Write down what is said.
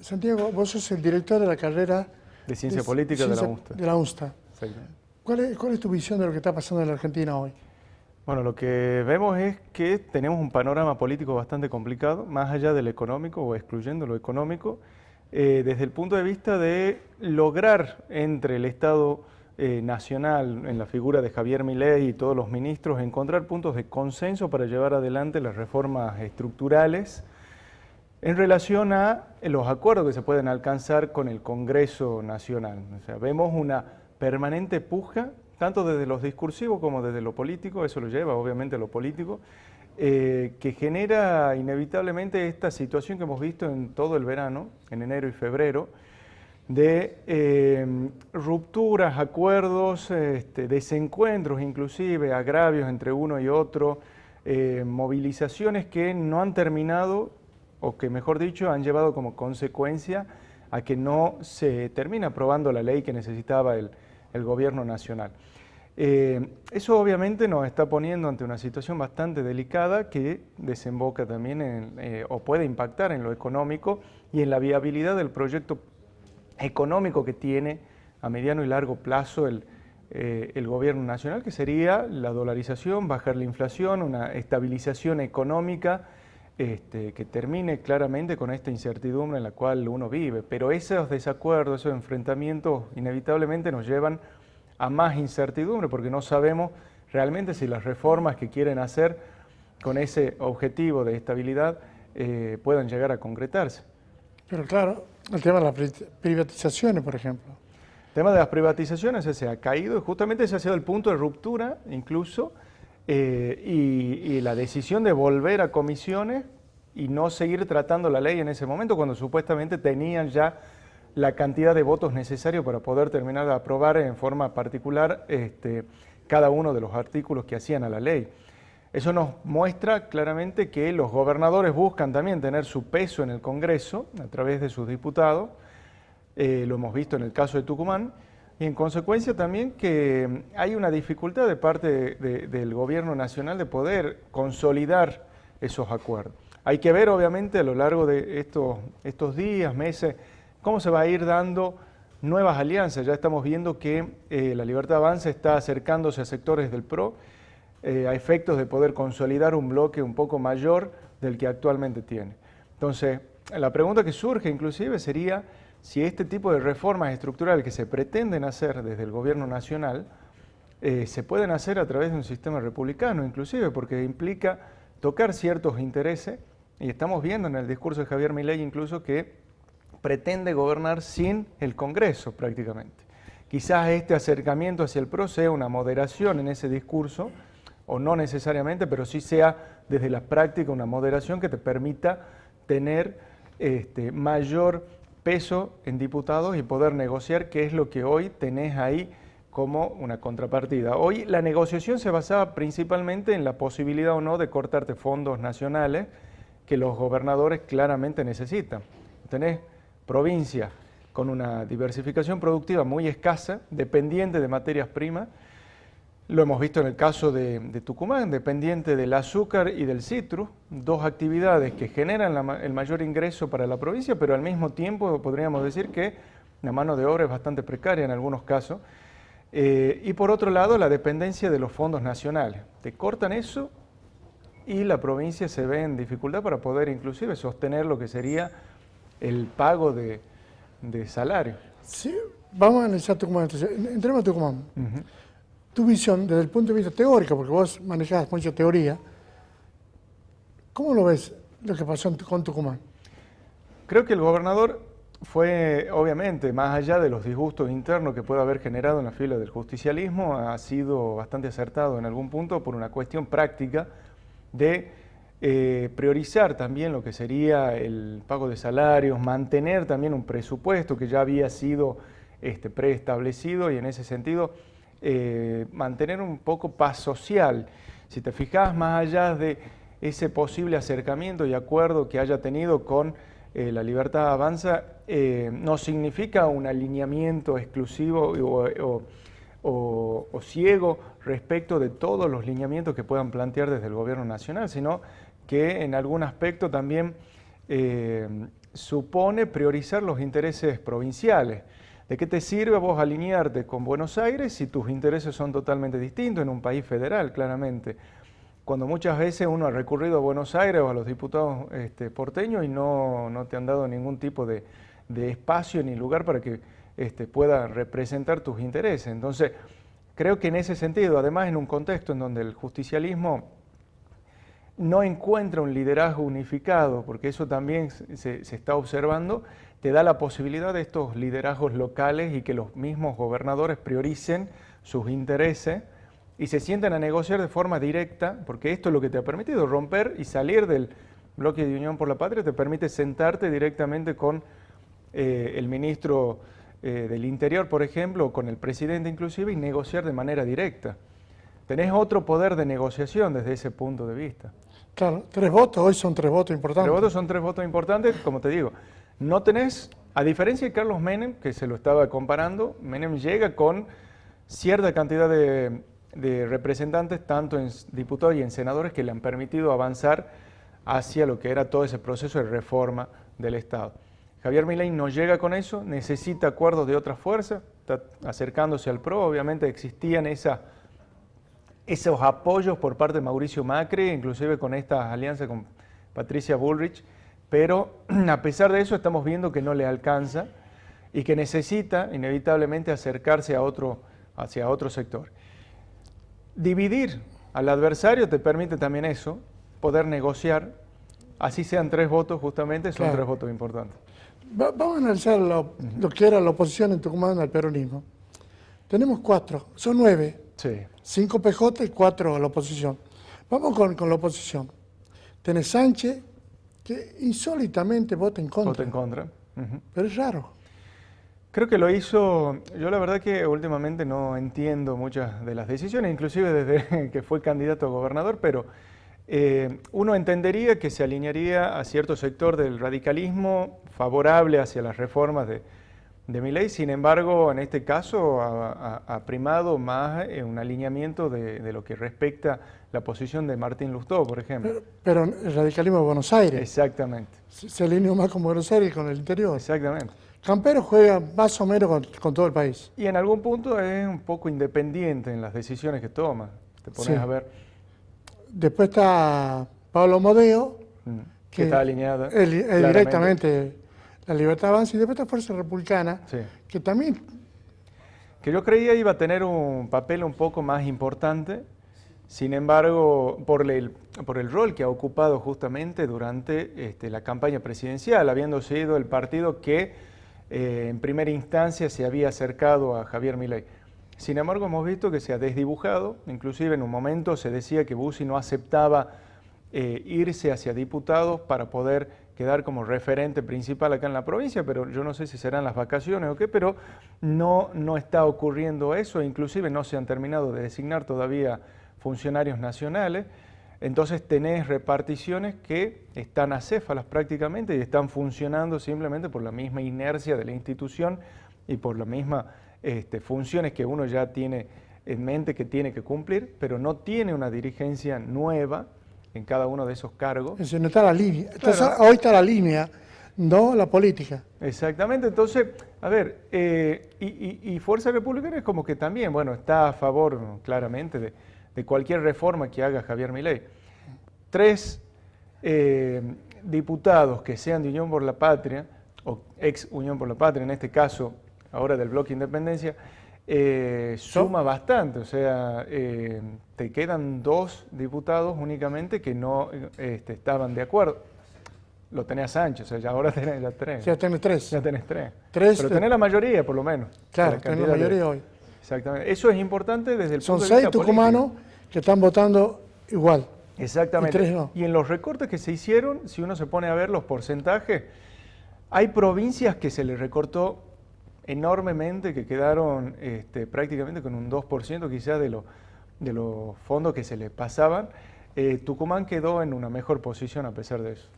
Santiago, vos sos el director de la carrera de Ciencia Política de la UNSTA. De la UNSTA. ¿Cuál es tu visión de lo que está pasando en la Argentina hoy? Bueno, lo que vemos es que tenemos un panorama político bastante complicado, más allá del económico o excluyendo lo económico, desde el punto de vista de lograr entre el Estado nacional, en la figura de Javier Milei y todos los ministros, encontrar puntos de consenso para llevar adelante las reformas estructurales en relación a los acuerdos que se pueden alcanzar con el Congreso Nacional. O sea, vemos una permanente puja, tanto desde los discursivos como desde lo político, eso lo lleva obviamente a lo político, que genera inevitablemente esta situación que hemos visto en todo el verano, en enero y febrero, de rupturas, acuerdos, desencuentros inclusive, agravios entre uno y otro, movilizaciones que no han terminado, o que mejor dicho han llevado como consecuencia a que no se termine aprobando la ley que necesitaba el gobierno nacional. Eso obviamente nos está poniendo ante una situación bastante delicada que desemboca también o puede impactar en lo económico y en la viabilidad del proyecto económico que tiene a mediano y largo plazo el gobierno nacional, que sería la dolarización, bajar la inflación, una estabilización económica que termine claramente con esta incertidumbre en la cual uno vive. Pero esos desacuerdos, esos enfrentamientos inevitablemente nos llevan a más incertidumbre porque no sabemos realmente si las reformas que quieren hacer con ese objetivo de estabilidad puedan llegar a concretarse. Pero claro, el tema de las privatizaciones, por ejemplo. El tema de las privatizaciones ese ha caído y justamente ese ha sido el punto de ruptura incluso y la decisión de volver a comisiones y no seguir tratando la ley en ese momento cuando supuestamente tenían ya la cantidad de votos necesarios para poder terminar de aprobar en forma particular cada uno de los artículos que hacían a la ley. Eso nos muestra claramente que los gobernadores buscan también tener su peso en el Congreso a través de sus diputados, lo hemos visto en el caso de Tucumán, y en consecuencia también que hay una dificultad de parte del gobierno nacional de poder consolidar esos acuerdos. Hay que ver obviamente a lo largo de estos días, meses, cómo se va a ir dando nuevas alianzas. Ya estamos viendo que la Libertad Avanza está acercándose a sectores del PRO a efectos de poder consolidar un bloque un poco mayor del que actualmente tiene. Entonces, la pregunta que surge inclusive sería si este tipo de reformas estructurales que se pretenden hacer desde el gobierno nacional se pueden hacer a través de un sistema republicano inclusive, porque implica tocar ciertos intereses, y estamos viendo en el discurso de Javier Milei incluso que pretende gobernar sin el Congreso prácticamente. Quizás este acercamiento hacia el PRO sea una moderación en ese discurso, o no necesariamente, pero sí sea desde la práctica una moderación que te permita tener mayor peso en diputados y poder negociar, que es lo que hoy tenés ahí como una contrapartida. Hoy la negociación se basaba principalmente en la posibilidad o no de cortarte fondos nacionales que los gobernadores claramente necesitan. Tenés provincias con una diversificación productiva muy escasa, dependiente de materias primas. Lo hemos visto en el caso de Tucumán, dependiente del azúcar y del citrus, dos actividades que generan el mayor ingreso para la provincia, pero al mismo tiempo podríamos decir que la mano de obra es bastante precaria en algunos casos. Y por otro lado, la dependencia de los fondos nacionales. Te cortan eso y la provincia se ve en dificultad para poder inclusive sostener lo que sería el pago de salario. Sí, vamos a analizar Tucumán. Entonces, entremos a Tucumán. Tu visión desde el punto de vista teórico, porque vos manejás mucha teoría, ¿cómo lo ves lo que pasó con Tucumán? Creo que el gobernador fue, obviamente, más allá de los disgustos internos que puede haber generado en la fila del justicialismo, ha sido bastante acertado en algún punto por una cuestión práctica de priorizar también lo que sería el pago de salarios, mantener también un presupuesto que ya había sido preestablecido y en ese sentido mantener un poco paz social. Si te fijas, más allá de ese posible acercamiento y acuerdo que haya tenido con la Libertad Avanza, no significa un alineamiento exclusivo o ciego respecto de todos los lineamientos que puedan plantear desde el gobierno nacional, sino que en algún aspecto también supone priorizar los intereses provinciales. ¿De qué te sirve a vos alinearte con Buenos Aires si tus intereses son totalmente distintos en un país federal, claramente? Cuando muchas veces uno ha recurrido a Buenos Aires o a los diputados porteños y no te han dado ningún tipo de espacio ni lugar para que pueda representar tus intereses. Entonces, creo que en ese sentido, además en un contexto en donde el justicialismo no encuentra un liderazgo unificado, porque eso también se está observando, te da la posibilidad de estos liderazgos locales y que los mismos gobernadores prioricen sus intereses y se sientan a negociar de forma directa, porque esto es lo que te ha permitido romper y salir del bloque de Unión por la Patria, te permite sentarte directamente con el ministro del Interior, por ejemplo, o con el presidente inclusive, y negociar de manera directa. Tenés otro poder de negociación desde ese punto de vista. Claro, 3 votos, hoy son 3 votos importantes. 3 votos son 3 votos importantes, como te digo. No tenés, a diferencia de Carlos Menem, que se lo estaba comparando, Menem llega con cierta cantidad de representantes, tanto en diputados y en senadores, que le han permitido avanzar hacia lo que era todo ese proceso de reforma del Estado. Javier Milei no llega con eso, necesita acuerdos de otras fuerzas, está acercándose al PRO, obviamente existían esos apoyos por parte de Mauricio Macri, inclusive con esta alianza con Patricia Bullrich, pero a pesar de eso estamos viendo que no le alcanza y que necesita inevitablemente acercarse hacia otro sector. Dividir al adversario te permite también eso, poder negociar, así sean 3 votos justamente, son 3 votos importantes. Vamos a analizar lo que era la oposición en Tucumán al peronismo. Tenemos 4, son 9. Sí. 5 PJ y 4 a la oposición. Vamos con la oposición. Tenés Sánchez, que insólitamente vota en contra. Vota en contra. Pero es raro. Creo que lo hizo, yo la verdad que últimamente no entiendo muchas de las decisiones, inclusive desde que fue candidato a gobernador, pero uno entendería que se alinearía a cierto sector del radicalismo favorable hacia las reformas de Milei. Sin embargo, en este caso ha primado más un alineamiento de lo que respecta la posición de Martín Lustó, por ejemplo. Pero el radicalismo de Buenos Aires. Exactamente. Se alineó más con Buenos Aires que con el interior. Exactamente. Campero juega más o menos con todo el país. Y en algún punto es un poco independiente en las decisiones que toma. Te pones a ver. Después está Pablo Modeo, que está alineada directamente la Libertad Avanza, y después está Fuerza Republicana, que también... Que yo creía iba a tener un papel un poco más importante, sin embargo, por el rol que ha ocupado justamente durante la campaña presidencial, habiendo sido el partido que en primera instancia se había acercado a Javier Milei. Sin embargo, hemos visto que se ha desdibujado, inclusive en un momento se decía que Bussi no aceptaba irse hacia diputados para poder quedar como referente principal acá en la provincia, pero yo no sé si serán las vacaciones o qué, pero no está ocurriendo eso, inclusive no se han terminado de designar todavía funcionarios nacionales, entonces tenés reparticiones que están acéfalas prácticamente y están funcionando simplemente por la misma inercia de la institución y por las mismas funciones que uno ya tiene en mente que tiene que cumplir, pero no tiene una dirigencia nueva en cada uno de esos cargos. Es decir, no está la línea. Claro. Entonces, hoy está la línea, no la política. Exactamente, entonces, a ver, y Fuerza Republicana es como que también, bueno, está a favor claramente de cualquier reforma que haga Javier Milei. 3 diputados que sean de Unión por la Patria, o ex Unión por la Patria en este caso, ahora del Bloque Independencia, suma bastante, o sea, te quedan 2 diputados únicamente que no estaban de acuerdo. Lo tenés a Sánchez, o sea, ya ahora tenés ya 3. Ya tenés 3. Ya tenés 3. 3 pero tenés la mayoría, por lo menos. Claro, tenés la mayoría hoy. Exactamente. Eso es importante desde el Son punto de vista 6 tucumanos que están votando igual. Exactamente. Y 3 no. Y en los recortes que se hicieron, si uno se pone a ver los porcentajes, hay provincias que se les recortó enormemente, que quedaron prácticamente con un 2% quizás de los fondos que se les pasaban. Tucumán quedó en una mejor posición a pesar de eso.